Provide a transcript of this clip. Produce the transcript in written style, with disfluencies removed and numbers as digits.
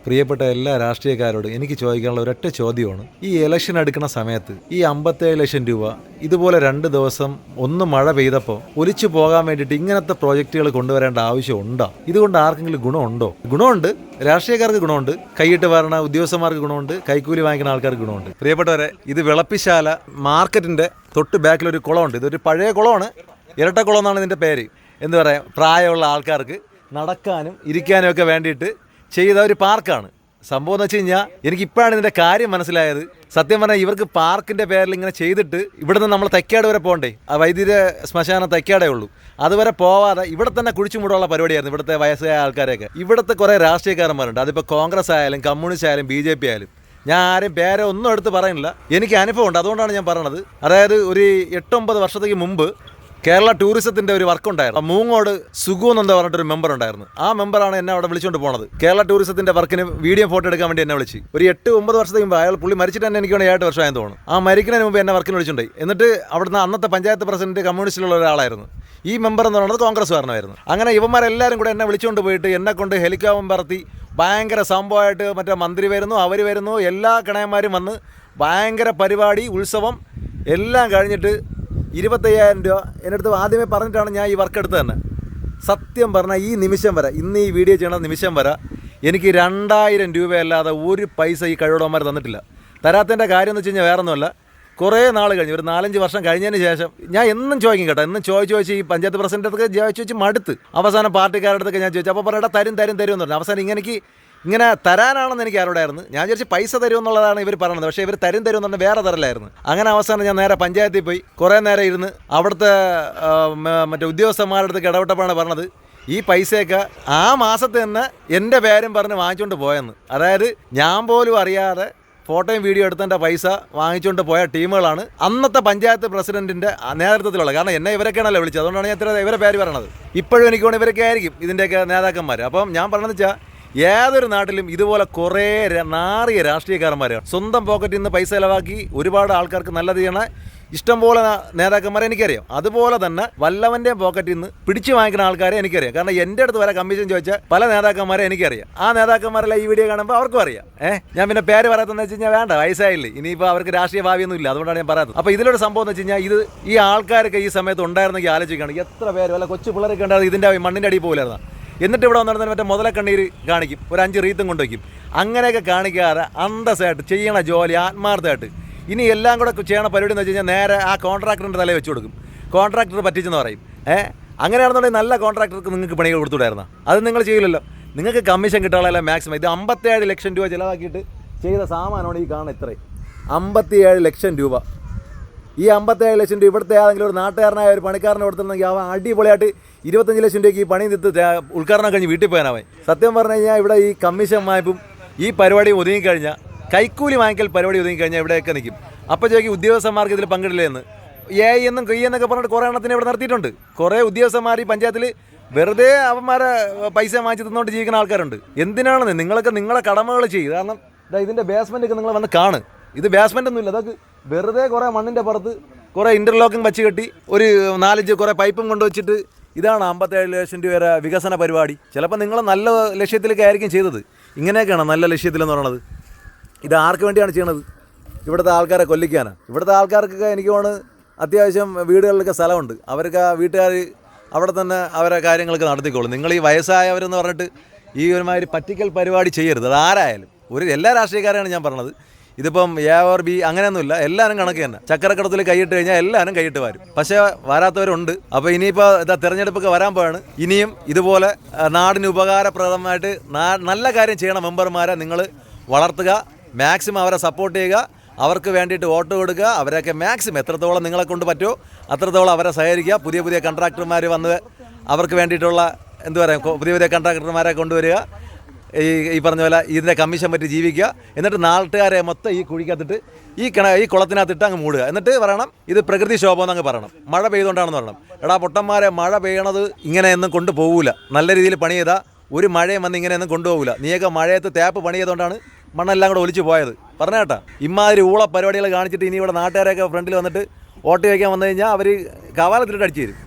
പ്രിയപ്പെട്ട എല്ലാ രാഷ്ട്രീയക്കാരോടും എനിക്ക് ചോദിക്കാനുള്ള ഒരൊറ്റ ചോദ്യമാണ്. ഈ ഇലക്ഷൻ എടുക്കുന്ന സമയത്ത് ഈ 57 ലക്ഷം രൂപ ഇതുപോലെ 2 ദിവസം ഒന്ന് മഴ പെയ്തപ്പോൾ ഒലിച്ചു പോകാൻ വേണ്ടിയിട്ട് ഇങ്ങനത്തെ പ്രോജക്റ്റുകൾ കൊണ്ടുവരേണ്ട ആവശ്യമുണ്ടോ? ഇതുകൊണ്ട് ആർക്കെങ്കിലും ഗുണമുണ്ടോ? ഗുണമുണ്ട്, രാഷ്ട്രീയക്കാർക്ക് ഗുണമുണ്ട്, കൈയിട്ട് വരണ ഉദ്യോഗസ്ഥന്മാർക്ക് ഗുണമുണ്ട്, കൈക്കൂലി വാങ്ങിക്കുന്ന ആൾക്കാർക്ക് ഗുണമുണ്ട്. പ്രിയപ്പെട്ടവരെ, ഇത് വിളപ്പിശാല മാർക്കറ്റിൻ്റെ തൊട്ട് ബാക്കിലൊരു കുളമുണ്ട്. ഇതൊരു പഴയ കുളമാണ്, ഇരട്ടക്കുളം എന്നാണ് ഇതിൻ്റെ പേര്. എന്താ പറയുക, പ്രായമുള്ള ആൾക്കാർക്ക് നടക്കാനും ഇരിക്കാനും ഒക്കെ വേണ്ടിയിട്ട് ചെയ്ത ഒരു പാർക്കാണ്. സംഭവം എന്ന് വെച്ച് കഴിഞ്ഞാൽ എനിക്കിപ്പോഴാണ് ഇതിൻ്റെ കാര്യം മനസ്സിലായത്. സത്യം പറഞ്ഞാൽ ഇവർക്ക് പാർക്കിൻ്റെ പേരിൽ ഇങ്ങനെ ചെയ്തിട്ട് ഇവിടുന്ന് നമ്മൾ തൈക്കാട് വരെ പോകണ്ടേ, ആ വൈദ്യുത ശ്മശാനം തൈക്കാടേ ഉള്ളൂ, അതുവരെ പോവാതെ ഇവിടെ തന്നെ കുഴിച്ചു മൂടാനുള്ള പരിപാടിയായിരുന്നു ഇവിടുത്തെ വയസ്സായ ആൾക്കാരെയൊക്കെ. ഇവിടുത്തെ കുറേ രാഷ്ട്രീയക്കാരന്മാരുണ്ട്, അതിപ്പോൾ കോൺഗ്രസ് ആയാലും കമ്മ്യൂണിസ്റ്റ് ആയാലും BJP ആയാലും. ഞാൻ ആരും പേരെ ഒന്നും എടുത്ത് പറയുന്നില്ല, എനിക്ക് അനുഭവമുണ്ട്, അതുകൊണ്ടാണ് ഞാൻ പറയണത്. അതായത് ഒരു 8-9 വർഷത്തേക്ക് മുമ്പ് കേരള ടൂറിസത്തിൻ്റെ ഒരു വർക്ക് ഉണ്ടായിരുന്നു. മൂങ്ങോട് സുഗു എന്ന് പറഞ്ഞിട്ടൊരു മെമ്പർ ഉണ്ടായിരുന്നു. ആ മെമ്പറാണ് എന്നെ അവിടെ വിളിച്ചുകൊണ്ട് പോണത്. കേരള ടൂറിസത്തിൻ്റെ വർക്കിന് വീഡിയോ ഫോട്ടോ എടുക്കാൻ വേണ്ടി എന്നെ വിളിച്ച്. ഒരു 8-9 വർഷത്തേക്ക് മുമ്പ്, അയാൾ പുള്ളി മരിച്ചിട്ട് തന്നെ എനിക്ക് 7 വർഷമായെന്ന് തോന്നുന്നു. ആ മരിക്കുന്നതിന് മുമ്പ് എന്നെ വർക്കിന് വിളിച്ചിട്ടുണ്ടായി. എന്നിട്ട് അവിടുന്ന് അന്നത്തെ പഞ്ചായത്ത് പ്രസിഡന്റ് കമ്മ്യൂണിസ്റ്റിലുള്ള ഒരാളായിരുന്നു. ഈ മെമ്പർ എന്ന് പറയുന്നത് കോൺഗ്രസ്സുകാരനായിരുന്നു. അങ്ങനെ ഇവന്മാരെല്ലാവരും കൂടെ എന്നെ വിളിച്ചുകൊണ്ട് പോയിട്ട് എന്നെ കൊണ്ട് ഹെലികോപ്റ്റർ പറത്തി ഭയങ്കര സംഭവമായിട്ട് മറ്റേ മന്ത്രി വരുന്നു, അവർ വരുന്നു, എല്ലാ കണയന്മാരും വന്ന് ഭയങ്കര പരിപാടി, ഉത്സവം എല്ലാം കഴിഞ്ഞിട്ട് 25,000 രൂപ എൻ്റെ അടുത്ത് ആദ്യമേ പറഞ്ഞിട്ടാണ് ഞാൻ ഈ വർക്ക് എടുത്തത് തന്നെ. സത്യം പറഞ്ഞാൽ ഈ നിമിഷം വരെ, ഇന്ന് ഈ വീഡിയോ ചെയ്യണ നിമിഷം വരെ എനിക്ക് 2,000 രൂപയല്ലാതെ ഒരു പൈസ ഈ കഴിവുടന്മാർ തന്നിട്ടില്ല. തരാത്തതിൻ്റെ കാര്യം എന്ന് വെച്ച് കഴിഞ്ഞാൽ വേറെ ഒന്നുമല്ല, കുറേ നാൾ കഴിഞ്ഞ് ഒരു 4-5 വർഷം കഴിഞ്ഞതിന് ശേഷം ഞാൻ എന്നും ചോദിക്കും കേട്ടോ, എന്നും ചോദിച്ച് ഈ പഞ്ചായത്ത് പ്രസിഡൻ്റൊക്കെ ചോദിച്ച് മടുത്ത് അവസാനം പാർട്ടിക്കാരുടെ അടുത്തൊക്കെ ഞാൻ ചോദിച്ചു. അപ്പോൾ പറയട്ടെ തരും എന്ന് പറഞ്ഞു. അവസാനം ഇങ്ങനെ തരാനാണെന്ന് എനിക്ക് ആരോടായിരുന്നു. ഞാൻ വിചാരിച്ച് പൈസ തരുമെന്നുള്ളതാണ് ഇവർ പറയുന്നത്, പക്ഷേ ഇവർ തരും എന്ന് പറഞ്ഞാൽ വേറെ തരലായിരുന്നു. അങ്ങനെ അവസാനം ഞാൻ നേരെ പഞ്ചായത്തിൽ പോയി കുറേ നേരം ഇരുന്ന് അവിടുത്തെ മറ്റേ ഉദ്യോഗസ്ഥന്മാരുടെ അടുത്ത് ഇടപെട്ടപ്പോഴാണ് പറഞ്ഞത് ഈ പൈസയൊക്കെ ആ മാസത്തെ തന്നെ എൻ്റെ പേരും പറഞ്ഞ് വാങ്ങിച്ചുകൊണ്ട് പോയെന്ന്. അതായത് ഞാൻ പോലും അറിയാതെ ഫോട്ടോയും വീഡിയോ എടുത്തതിൻ്റെ പൈസ വാങ്ങിച്ചുകൊണ്ട് പോയ ടീമുകളാണ് അന്നത്തെ പഞ്ചായത്ത് പ്രസിഡന്റിൻ്റെ നേതൃത്വത്തിലുള്ള. കാരണം എന്നെ ഇവരൊക്കെയാണല്ലോ വിളിച്ചത്, അതുകൊണ്ടാണ് ഞാൻ ഇവരെ പേര് പറയണത്. ഇപ്പോഴും എനിക്ക് തോന്നുന്നു ഇവരൊക്കെ ആയിരിക്കും ഇതിൻ്റെയൊക്കെ നേതാക്കന്മാർ. അപ്പം ഞാൻ പറഞ്ഞതെന്ന് വെച്ചാൽ ഏതൊരു നാട്ടിലും ഇതുപോലെ കുറേ നാറിയ രാഷ്ട്രീയക്കാരന്മാരാണ്. സ്വന്തം പോക്കറ്റിൽ നിന്ന് പൈസ ചിലവാക്കി ഒരുപാട് ആൾക്കാർക്ക് നല്ലത് ചെയ്യണ ഇഷ്ടംപോലെ നേതാക്കന്മാരെ എനിക്കറിയാം. അതുപോലെ തന്നെ വല്ലവൻ്റെ പോക്കറ്റിൽ നിന്ന് പിടിച്ചു വാങ്ങിക്കുന്ന ആൾക്കാരെ എനിക്കറിയാം. കാരണം എൻ്റെ അടുത്ത് വരെ കമ്മീഷൻ ചോദിച്ചാൽ പല നേതാക്കന്മാരെ എനിക്കറിയാം. ആ നേതാക്കന്മാരെല്ലാം ഈ വീഡിയോ കാണുമ്പോൾ അവർക്കും അറിയാം. ഞാൻ പിന്നെ പേര് പറയാത്തതെന്ന് വെച്ച് കഴിഞ്ഞാൽ വേണ്ട, വയസ്സായില്ലേ, ഇനിയിപ്പോൾ അവർക്ക് രാഷ്ട്രീയ ഭാവിയൊന്നും ഇല്ല, അതുകൊണ്ടാണ് ഞാൻ പറയാത്തത്. അപ്പോൾ ഇതിലൊരു സംഭവം എന്ന് വെച്ച് കഴിഞ്ഞാൽ ഈ ആൾക്കാരൊക്കെ ഈ സമയത്ത് ഉണ്ടായിരുന്നെങ്കിൽ ആലോചിക്കുകയാണ്, എത്ര പേര് വല്ല കൊച്ചു പിള്ളേരൊക്കെ ഉണ്ടായിരുന്നു ഇതിൻ്റെ മണ്ണിൻ്റെ അടിയിൽ പോകില്ലായിരുന്നു. എന്നിട്ട് ഇവിടെ വന്നിരുന്ന മറ്റേ മുതലക്കണ്ണീര് കാണിക്കും, ഒരു 5 റീത്തും കൊണ്ടുവയ്ക്കും. അങ്ങനെയൊക്കെ കാണിക്കാതെ അന്തസ്സായിട്ട് ചെയ്യണ ജോലി ആത്മാർത്ഥമായിട്ട് ഇനി എല്ലാം കൂടെ ചെയ്യണ പരിപാടി എന്ന് വെച്ച് കഴിഞ്ഞാൽ നേരെ ആ കോൺട്രാക്ടറിൻ്റെ തലയിൽ വെച്ച് കൊടുക്കും. കോൺട്രാക്ടർ പറ്റിച്ചെന്ന് പറയും. അങ്ങനെയാണെന്നുണ്ടെങ്കിൽ നല്ല കോൺട്രാക്ടർക്ക് നിങ്ങൾക്ക് പണികൾ കൊടുത്തുവിടായിരുന്നോ? അത് നിങ്ങൾ ചെയ്യില്ലല്ലോ. നിങ്ങൾക്ക് കമ്മീഷൻ കിട്ടാനുള്ള മാക്സിമം. ഇത് 57 ലക്ഷം രൂപ ചിലവാക്കിയിട്ട് ചെയ്ത സാമാനമാണ് ഈ കാണുന്നത്. ഇത്രയും 57 ലക്ഷം രൂപ. ഈ 57 ലക്ഷം രൂപ ഇവിടുത്തെ ഏതെങ്കിലും ഒരു നാട്ടുകാരനായ ഒരു പണിക്കാരനെ കൊടുത്തിരുന്നെങ്കിൽ അവൻ അടിപൊളിയായിട്ട് 25 ലക്ഷം രൂപയ്ക്ക് ഈ പണി നിത്ത് ഉദ്ഘാടനം കഴിഞ്ഞ് വീട്ടിൽ പോകാനവൻ. സത്യം പറഞ്ഞു കഴിഞ്ഞാൽ ഇവിടെ ഈ കമ്മീഷൻ വായ്പും ഈ പരിപാടി ഒതുങ്ങിക്കഴിഞ്ഞാൽ, കൈക്കൂലി വാങ്ങിക്കൽ പരിപാടി ഒതുങ്ങിക്കഴിഞ്ഞാൽ ഇവിടെയൊക്കെ നിൽക്കും. അപ്പോൾ ചോദിക്കും ഉദ്യോഗസ്ഥന്മാർക്ക് ഇതിൽ പങ്കിടില്ലേ എന്ന്. എന്നും എന്നൊക്കെ പറഞ്ഞിട്ട് കുറേ എണ്ണത്തിന് ഇവിടെ നിർത്തിയിട്ടുണ്ട്. കുറേ ഉദ്യോഗസ്ഥന്മാർ ഈ പഞ്ചായത്തിൽ വെറുതെ അവന്മാരെ പൈസ വാങ്ങിച്ച് തിന്നുകൊണ്ട് ജീവിക്കുന്ന ആൾക്കാരുണ്ട്. എന്തിനാണെന്ന് നിങ്ങളൊക്കെ നിങ്ങളെ കടമകൾ ചെയ്യും. കാരണം ഇതിൻ്റെ ബേസ്മെൻറ്റൊക്കെ നിങ്ങൾ വന്ന് കാണും. ഇത് ബേസ്മെൻ്റ് ഒന്നുമില്ല, അതൊക്കെ വെറുതെ കുറേ മണ്ണിൻ്റെ പുറത്ത് കുറേ ഇൻ്റർലോക്കിംഗ് വെച്ച് കെട്ടി ഒരു 4-5 കുറേ പൈപ്പും കൊണ്ടുവച്ചിട്ട് ഇതാണ് 57 ലക്ഷം രൂപ വരെ വികസന പരിപാടി. ചിലപ്പോൾ നിങ്ങൾ നല്ല ലക്ഷ്യത്തിലേക്ക് ആയിരിക്കും ചെയ്തത്. ഇങ്ങനെയൊക്കെയാണ് നല്ല ലക്ഷ്യത്തിലെന്ന് പറയണത്. ഇത് ആർക്ക് വേണ്ടിയാണ് ചെയ്യണത്? ഇവിടുത്തെ ആൾക്കാരെ കൊല്ലിക്കാനാണ്. ഇവിടുത്തെ ആൾക്കാർക്കൊക്കെ എനിക്ക് തോന്നുന്നു അത്യാവശ്യം വീടുകളിലൊക്കെ സ്ഥലമുണ്ട്. അവർക്ക് ആ വീട്ടുകാർ അവിടെ തന്നെ അവരെ കാര്യങ്ങളൊക്കെ നടത്തിക്കോളും. നിങ്ങൾ ഈ വയസ്സായവരെന്ന് പറഞ്ഞിട്ട് ഈ ഒരുമാതിരി പറ്റിക്കൽ പരിപാടി ചെയ്യരുത്. അതാരായാലും എല്ലാ രാഷ്ട്രീയക്കാരെയാണ് ഞാൻ പറഞ്ഞത്. ഇതിപ്പം A or B അങ്ങനെയൊന്നുമില്ല, എല്ലാവരും കണക്ക് തന്നെ. ചക്കരക്കടത്തിൽ കൈയിട്ട് കഴിഞ്ഞാൽ എല്ലാവരും കൈയിട്ട് വരും, പക്ഷേ വരാത്തവരുണ്ട്. അപ്പോൾ ഇനിയിപ്പോൾ തെരഞ്ഞെടുപ്പൊക്കെ വരാൻ പോവാണ്. ഇനിയും ഇതുപോലെ നാടിന് ഉപകാരപ്രദമായിട്ട് നല്ല കാര്യം ചെയ്യണ മെമ്പർമാരെ നിങ്ങൾ വളർത്തുക, മാക്സിമം അവരെ സപ്പോർട്ട് ചെയ്യുക, അവർക്ക് വേണ്ടിയിട്ട് വോട്ട് കൊടുക്കുക. അവരൊക്കെ മാക്സിമം എത്രത്തോളം നിങ്ങളെ കൊണ്ട് പറ്റുമോ അത്രത്തോളം അവരെ സഹകരിക്കുക. പുതിയ കോൺട്രാക്ടർമാർ വന്ന് അവർക്ക് വേണ്ടിയിട്ടുള്ള എന്താ പറയുക, പുതിയ കോൺട്രാക്ടർമാരെ കൊണ്ടുവരിക. ഈ പറഞ്ഞ പോലെ ഇതിൻ്റെ കമ്മീഷൻ പറ്റി ജീവിക്കുക. എന്നിട്ട് നാട്ടുകാരെ മൊത്തം ഈ കുഴിക്കകത്തിട്ട് ഈ കുളത്തിനകത്തിട്ട് അങ്ങ് മൂടുക. എന്നിട്ട് പറയണം ഇത് പ്രകൃതി ക്ഷോഭം എന്നങ്ങ് പറയണം. മഴ പെയ്തുകൊണ്ടാണെന്ന് പറയണം. എടാ പൊട്ടന്മാരെ, മഴ പെയ്യണത് ഇങ്ങനെയൊന്നും കൊണ്ടുപോകില്ല. നല്ല രീതിയിൽ പണി ചെയ്താൽ ഒരു മഴയും വന്ന് ഇങ്ങനെയൊന്നും കൊണ്ടുപോകില്ല. നീയൊക്കെ മഴയത്ത് തേപ്പ് പണി ചെയ്തുകൊണ്ടാണ് മണ്ണെല്ലാം കൂടെ ഒലിച്ചു പോയത്. പറഞ്ഞ കേട്ടാ, ഇമാതിരി ഊള പരിപാടികൾ കാണിച്ചിട്ട് ഇനി ഇവിടെ നാട്ടുകാരെയൊക്കെ ഫ്രണ്ടിൽ വന്നിട്ട് വോട്ട് ചോദിക്കാൻ വന്നു കഴിഞ്ഞാൽ അവർ കവാലത്തിലിട്ട് അടിച്ചു തരും.